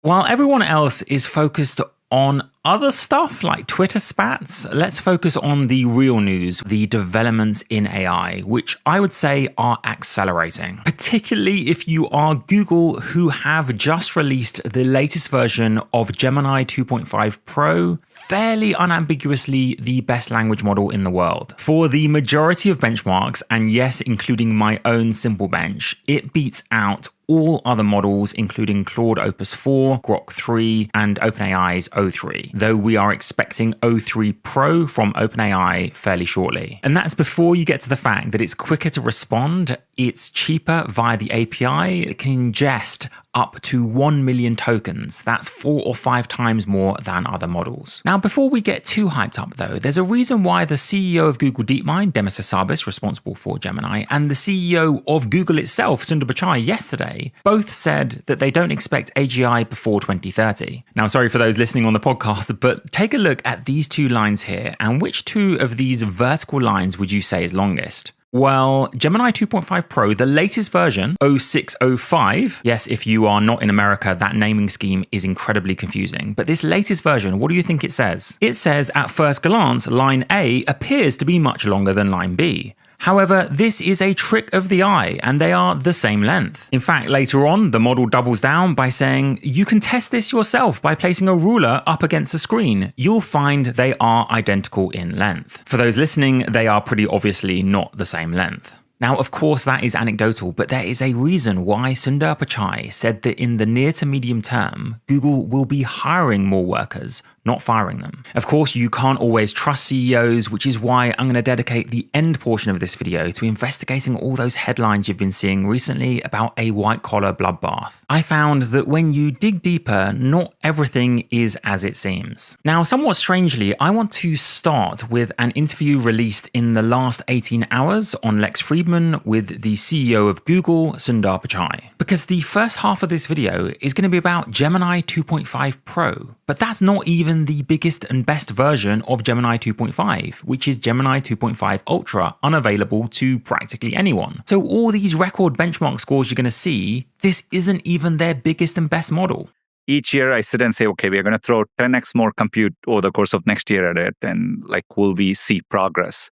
While everyone else is focused on other stuff like Twitter spats, let's focus on the real news, the developments in AI, which I would say are accelerating. Particularly if you are Google, who have just released the latest version of Gemini 2.5 Pro, fairly unambiguously the best language model in the world. For the majority of benchmarks, and yes, including my own simple bench, it beats out all other models, including Claude Opus 4, Grok 3, and OpenAI's O3, though we are expecting O3 Pro from OpenAI fairly shortly. And that's before you get to the fact that it's quicker to respond, it's cheaper via the API, it can ingest up to 1 million tokens. That's 4 or 5 times more than other models. Now, before we get too hyped up though, there's a reason why the CEO of Google DeepMind, Demis Hassabis, responsible for Gemini, and the CEO of Google itself, Sundar Pichai, yesterday, both said that they don't expect AGI before 2030. Now, sorry for those listening on the podcast, but take a look at these two lines here, and which two of these vertical lines would you say is longest? Well, Gemini 2.5 Pro, the latest version, 0605, yes, if you are not in America, that naming scheme is incredibly confusing. But this latest version, what do you think it says? It says, at first glance, line A appears to be much longer than line B. However, this is a trick of the eye, and they are the same length. In fact, later on, the model doubles down by saying, you can test this yourself by placing a ruler up against the screen. You'll find they are identical in length. For those listening, they are pretty obviously not the same length. Now, of course, that is anecdotal, but there is a reason why Sundar Pichai said that in the near to medium term, Google will be hiring more workers, not firing them. Of course, you can't always trust CEOs, which is why I'm going to dedicate the end portion of this video to investigating all those headlines you've been seeing recently about a white-collar bloodbath. I found that when you dig deeper, not everything is as it seems. Now, somewhat strangely, I want to start with an interview released in the last 18 hours on Lex Fridman with the CEO of Google, Sundar Pichai. Because the first half of this video is going to be about Gemini 2.5 Pro, but that's not even the biggest and best version of Gemini 2.5, which is Gemini 2.5 Ultra, unavailable to practically anyone. So all these record benchmark scores you're going to see, this isn't even their biggest and best model. Each year I sit and say, okay, we're going to throw 10x more compute over the course of next year at it, and will we see progress?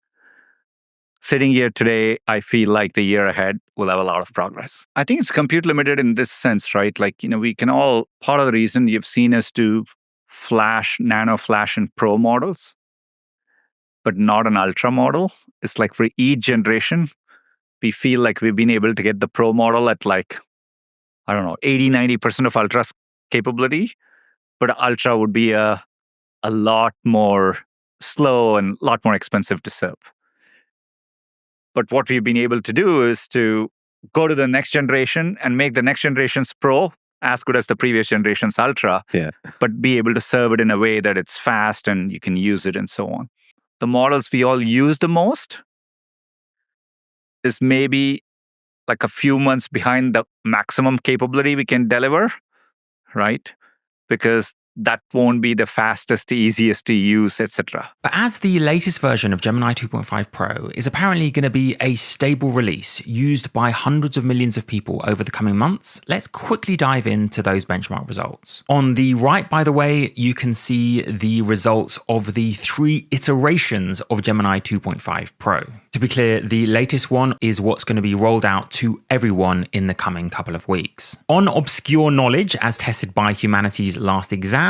Sitting here today, I feel like the year ahead will have a lot of progress. I think it's compute limited in this sense, right? We can all, part of the reason you've seen us do Flash, Nano Flash, and Pro models, but not an Ultra model. It's like for each generation, we feel like we've been able to get the Pro model at 80, 90% of Ultra's capability, but Ultra would be a lot more slow and a lot more expensive to serve. But what we've been able to do is to go to the next generation and make the next generation's Pro as good as the previous generation's Ultra, but be able to serve it in a way that it's fast and you can use it and so on. The models we all use the most is maybe a few months behind the maximum capability we can deliver, right? Because that won't be the fastest, easiest to use, etc. But as the latest version of Gemini 2.5 Pro is apparently going to be a stable release used by hundreds of millions of people over the coming months, let's quickly dive into those benchmark results. On the right, by the way, you can see the results of the 3 iterations of Gemini 2.5 Pro. To be clear, the latest one is what's going to be rolled out to everyone in the coming couple of weeks. On obscure knowledge, as tested by Humanity's last exam,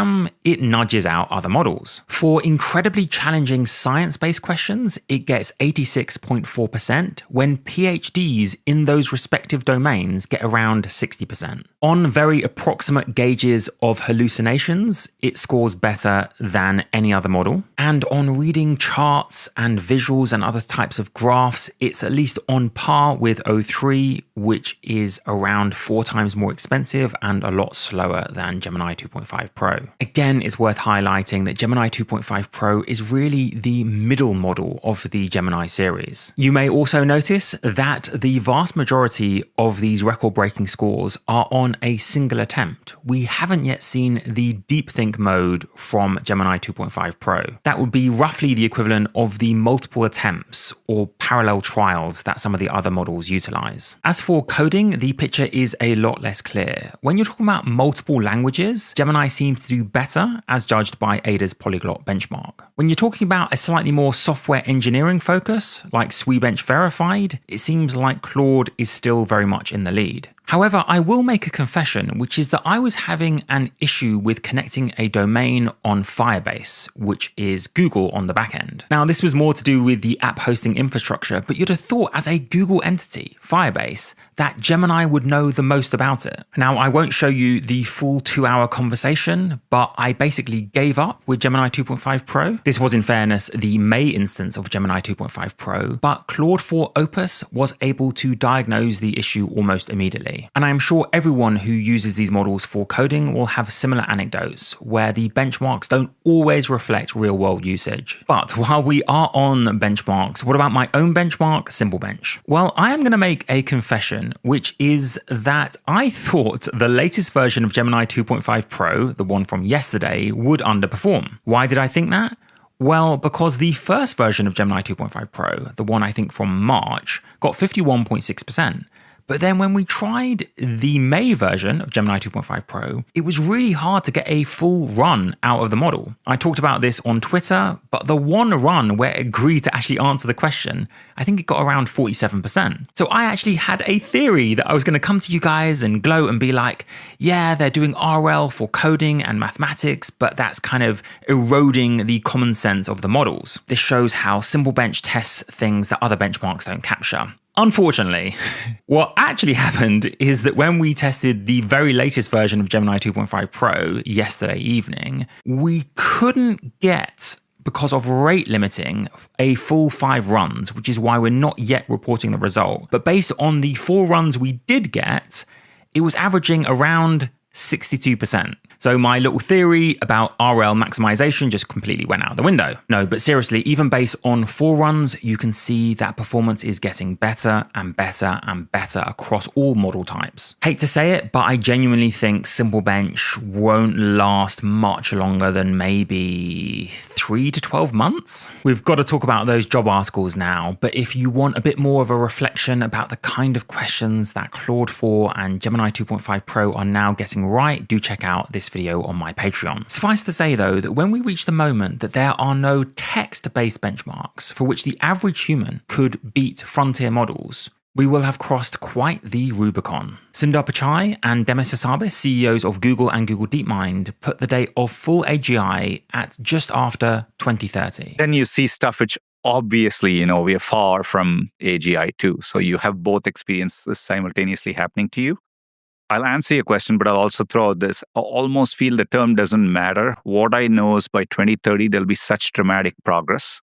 it nudges out other models. For incredibly challenging science-based questions, it gets 86.4%, when PhDs in those respective domains get around 60%. On very approximate gauges of hallucinations, it scores better than any other model. And on reading charts and visuals and other types of graphs, it's at least on par with O3, which is around 4 times more expensive and a lot slower than Gemini 2.5 Pro. Pro. Again, it's worth highlighting that Gemini 2.5 Pro is really the middle model of the Gemini series. You may also notice that the vast majority of these record-breaking scores are on a single attempt. We haven't yet seen the deep think mode from Gemini 2.5 Pro. That would be roughly the equivalent of the multiple attempts or parallel trials that some of the other models utilize. As for coding, the picture is a lot less clear. When you're talking about multiple languages, Gemini seems to do better as judged by Ada's polyglot benchmark. When you're talking about a slightly more software engineering focus, like SWE-bench verified, it seems like Claude is still very much in the lead. However, I will make a confession, which is that I was having an issue with connecting a domain on Firebase, which is Google on the back end. Now, this was more to do with the app hosting infrastructure, but you'd have thought as a Google entity, Firebase, that Gemini would know the most about it. Now, I won't show you the full 2-hour conversation, but I basically gave up with Gemini 2.5 Pro. This was, in fairness, the May instance of Gemini 2.5 Pro, but Claude 4 Opus was able to diagnose the issue almost immediately. And I'm sure everyone who uses these models for coding will have similar anecdotes where the benchmarks don't always reflect real-world usage. But while we are on benchmarks, what about my own benchmark, SimpleBench? Well, I am going to make a confession, which is that I thought the latest version of Gemini 2.5 Pro, the one from yesterday, would underperform. Why did I think that? Well, because the first version of Gemini 2.5 Pro, the one I think from March, got 51.6%. But then when we tried the May version of Gemini 2.5 Pro, it was really hard to get a full run out of the model. I talked about this on Twitter, but the one run where it agreed to actually answer the question, I think it got around 47%. So I actually had a theory that I was going to come to you guys and gloat and be like, yeah, they're doing RL for coding and mathematics, but that's kind of eroding the common sense of the models. This shows how SimpleBench tests things that other benchmarks don't capture. Unfortunately, what actually happened is that when we tested the very latest version of Gemini 2.5 Pro yesterday evening, we couldn't get, because of rate limiting, a full 5 runs, which is why we're not yet reporting the result. But based on the 4 runs we did get, it was averaging around 62%. So my little theory about RL maximization just completely went out the window. No, but seriously, even based on 4 runs, you can see that performance is getting better and better and better across all model types. Hate to say it, but I genuinely think SimpleBench won't last much longer than maybe 3 to 12 months. We've got to talk about those job articles now, but if you want a bit more of a reflection about the kind of questions that Claude 4 and Gemini 2.5 Pro are now getting right, do check out this video on my Patreon. Suffice to say though, that when we reach the moment that there are no text-based benchmarks for which the average human could beat frontier models, we will have crossed quite the Rubicon. Sundar Pichai and Demis Hassabis, CEOs of Google and Google DeepMind, put the date of full AGI at just after 2030. Then you see stuff which obviously, we are far from AGI too. So you have both experiences simultaneously happening to you. I'll answer your question, but I'll also throw out this. I almost feel the term doesn't matter. What I know is by 2030, there'll be such dramatic progress.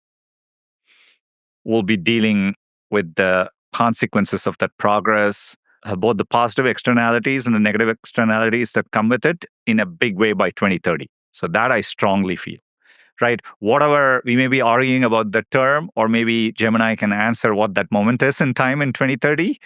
We'll be dealing with the consequences of that progress, both the positive externalities and the negative externalities that come with it in a big way by 2030. So that I strongly feel, right? Whatever we may be arguing about the term, or maybe Gemini can answer what that moment is in time in 2030.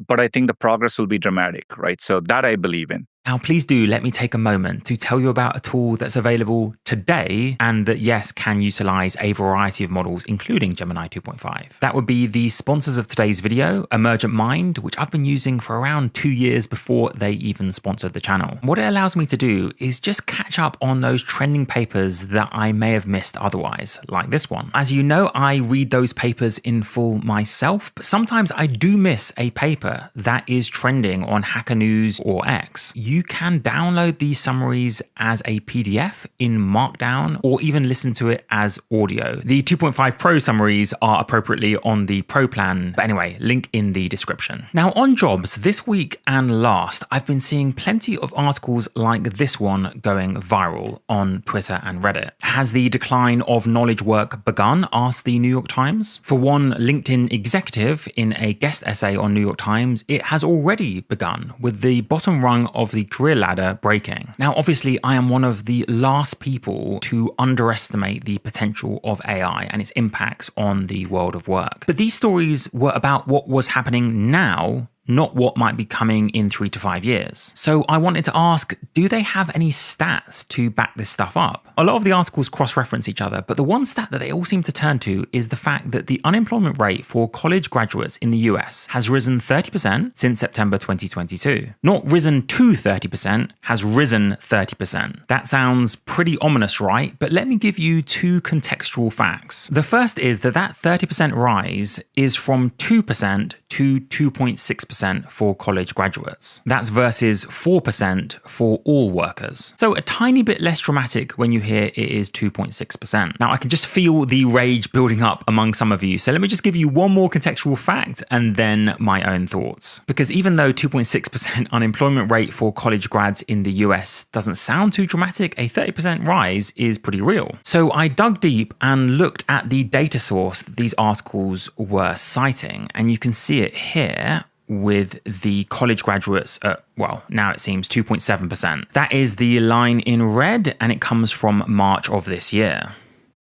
But I think the progress will be dramatic, right? So that I believe in. Now, please do let me take a moment to tell you about a tool that's available today and that, yes, can utilize a variety of models, including Gemini 2.5. That would be the sponsors of today's video, Emergent Mind, which I've been using for around 2 years before they even sponsored the channel. What it allows me to do is just catch up on those trending papers that I may have missed otherwise, like this one. As you know, I read those papers in full myself, but sometimes I do miss a paper that is trending on Hacker News or X. You can download these summaries as a PDF in Markdown or even listen to it as audio. The 2.5 Pro summaries are appropriately on the Pro plan, but anyway, link in the description. Now on jobs, this week and last, I've been seeing plenty of articles like this one going viral on Twitter and Reddit. Has the decline of knowledge work begun? Asked the New York Times. For one LinkedIn executive in a guest essay on New York Times, it has already begun, with the bottom rung of the the career ladder breaking. Now, obviously, I am one of the last people to underestimate the potential of AI and its impacts on the world of work. But these stories were about what was happening now, not what might be coming in 3 to 5 years. So I wanted to ask, do they have any stats to back this stuff up? A lot of the articles cross-reference each other, but the one stat that they all seem to turn to is the fact that the unemployment rate for college graduates in the US has risen 30% since September 2022. Not risen to 30%, has risen 30%. That sounds pretty ominous, right? But let me give you two contextual facts. The first is that 30% rise is from 2% to 2.6% for college graduates. That's versus 4% for all workers. So a tiny bit less dramatic when you hear it is 2.6%. Now I can just feel the rage building up among some of you. So let me just give you one more contextual fact and then my own thoughts. Because even though 2.6% unemployment rate for college grads in the US doesn't sound too dramatic, a 30% rise is pretty real. So I dug deep and looked at the data source that these articles were citing, and you can see it here with the college graduates at, well, now it seems 2.7%. That is the line in red, and it comes from March of this year.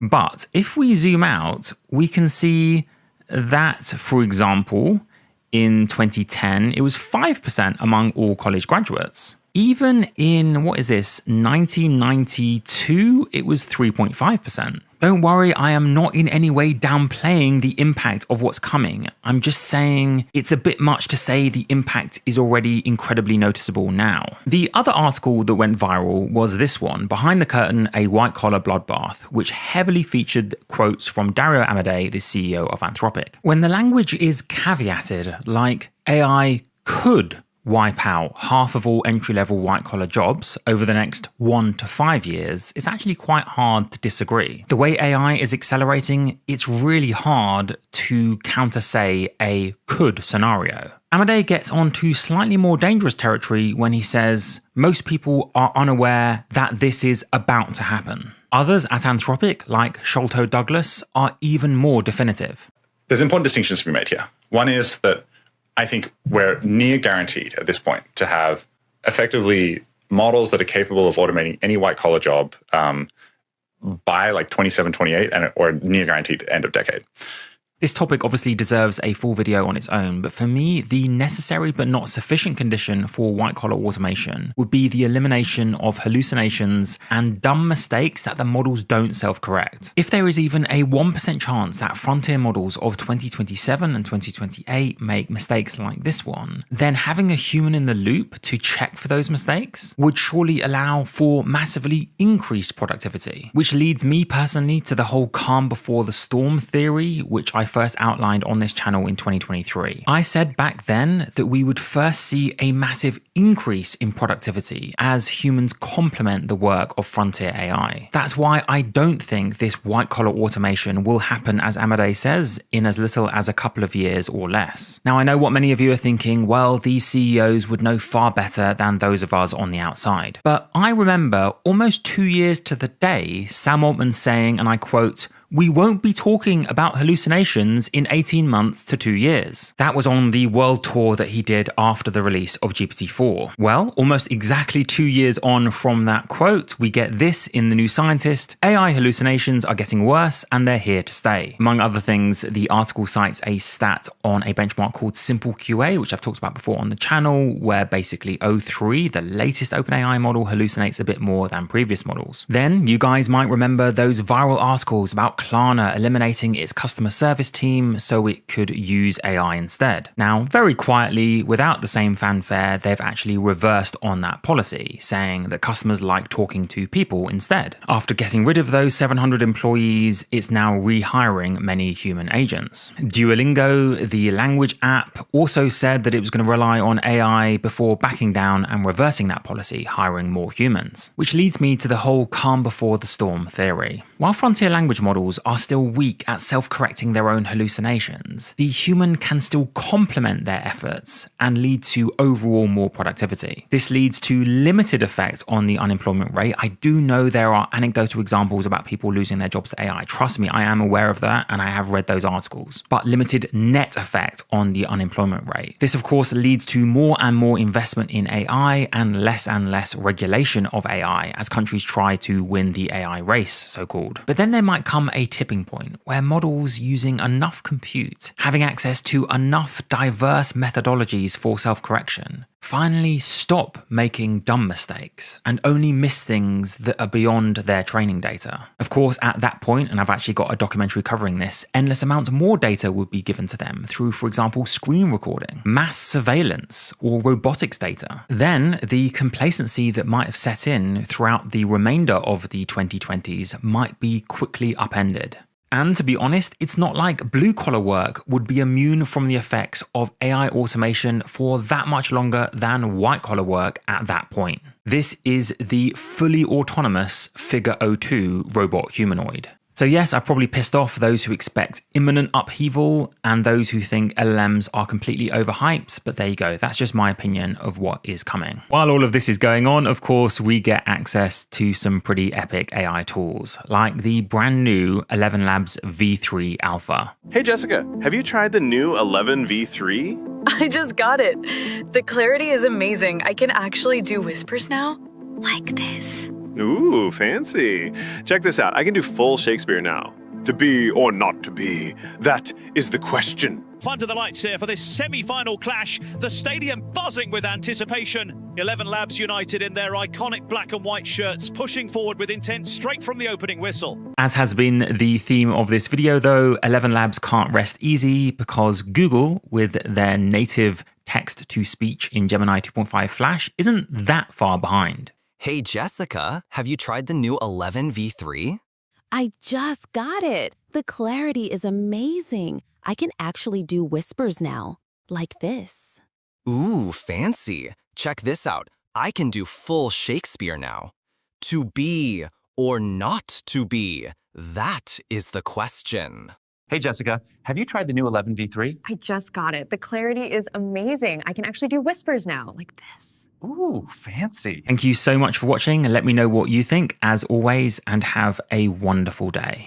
But if we zoom out, we can see that, for example, in 2010, it was 5% among all college graduates. Even in, 1992, it was 3.5%. Don't worry, I am not in any way downplaying the impact of what's coming. I'm just saying it's a bit much to say the impact is already incredibly noticeable now. The other article that went viral was this one, Behind the Curtain, a White-Collar Bloodbath, which heavily featured quotes from Dario Amodei, the CEO of Anthropic. When the language is caveated, like AI could wipe out half of all entry-level white-collar jobs over the next 1 to 5 years, it's actually quite hard to disagree. The way AI is accelerating, it's really hard to counter, say, a could scenario. Amodei gets onto slightly more dangerous territory when he says most people are unaware that this is about to happen. Others at Anthropic, like Sholto Douglas, are even more definitive. There's important distinctions to be made here. One is that I think we're near guaranteed at this point to have effectively models that are capable of automating any white-collar job by like 27, 28, or near guaranteed end of decade. This topic obviously deserves a full video on its own, but for me, the necessary but not sufficient condition for white-collar automation would be the elimination of hallucinations and dumb mistakes that the models don't self-correct. If there is even a 1% chance that frontier models of 2027 and 2028 make mistakes like this one, then having a human in the loop to check for those mistakes would surely allow for massively increased productivity, which leads me personally to the whole calm before the storm theory, which I first outlined on this channel in 2023. I said back then that we would first see a massive increase in productivity as humans complement the work of frontier AI. That's why I don't think this white-collar automation will happen, as Amodei says, in as little as a couple of years or less. Now, I know what many of you are thinking, well, these CEOs would know far better than those of us on the outside. But I remember almost 2 years to the day, Sam Altman saying, and I quote, "We won't be talking about hallucinations in 18 months to 2 years. That was on the world tour that he did after the release of GPT-4. Well, almost exactly 2 years on from that quote, we get this in The New Scientist: AI hallucinations are getting worse and they're here to stay. Among other things, the article cites a stat on a benchmark called Simple QA, which I've talked about before on the channel, where basically O3, the latest OpenAI model, hallucinates a bit more than previous models. Then you guys might remember those viral articles about Klarna eliminating its customer service team so it could use AI instead. Now, very quietly, without the same fanfare, they've actually reversed on that policy, saying that customers like talking to people instead. After getting rid of those 700 employees, it's now rehiring many human agents. Duolingo, the language app, also said that it was going to rely on AI before backing down and reversing that policy, hiring more humans. Which leads me to the whole calm before the storm theory. While frontier language models models are still weak at self-correcting their own hallucinations, the human can still complement their efforts and lead to overall more productivity. This leads to limited effect on the unemployment rate. I do know there are anecdotal examples about people losing their jobs to AI. Trust me, I am aware of that and I have read those articles. But limited net effect on the unemployment rate. This, of course, leads to more and more investment in AI and less regulation of AI as countries try to win the AI race, so-called. But then there might come a tipping point where models using enough compute, having access to enough diverse methodologies for self-correction, finally stop making dumb mistakes and only miss things that are beyond their training data. Of course, at that point, and I've actually got a documentary covering this, endless amounts more data would be given to them through, for example, screen recording, mass surveillance, or robotics data. Then the complacency that might have set in throughout the remainder of the 2020s might be quickly upended. And to be honest, it's not like blue-collar work would be immune from the effects of AI automation for that much longer than white-collar work at that point. This is the fully autonomous Figure 02 robot humanoid. So yes, I've probably pissed off those who expect imminent upheaval and those who think LLMs are completely overhyped, but there you go. That's just my opinion of what is coming. While all of this is going on, of course, we get access to some pretty epic AI tools, like the brand new Elevenlabs V3 Alpha. Hey Jessica, have you tried the new 11 V3? I just got it. The clarity is amazing. I can actually do whispers now, like this. Ooh, fancy. Check this out. I can do full Shakespeare now. To be or not to be, that is the question. Fun to the lights here for this semi-final clash. The stadium buzzing with anticipation. Elevenlabs united in their iconic black and white shirts, pushing forward with intent straight from the opening whistle. As has been the theme of this video though, Elevenlabs can't rest easy because Google, with their native text-to-speech in Gemini 2.5 Flash, isn't that far behind. Hey Jessica, have you tried the new 11 V3? I just got it. The clarity is amazing. I can actually do whispers now, like this. Ooh, fancy. Check this out. I can do full Shakespeare now. To be or not to be, that is the question. Hey Jessica, have you tried the new 11 V3? I just got it. The clarity is amazing. I can actually do whispers now, like this. Ooh, fancy. Thank you so much for watching and let me know what you think as always and have a wonderful day.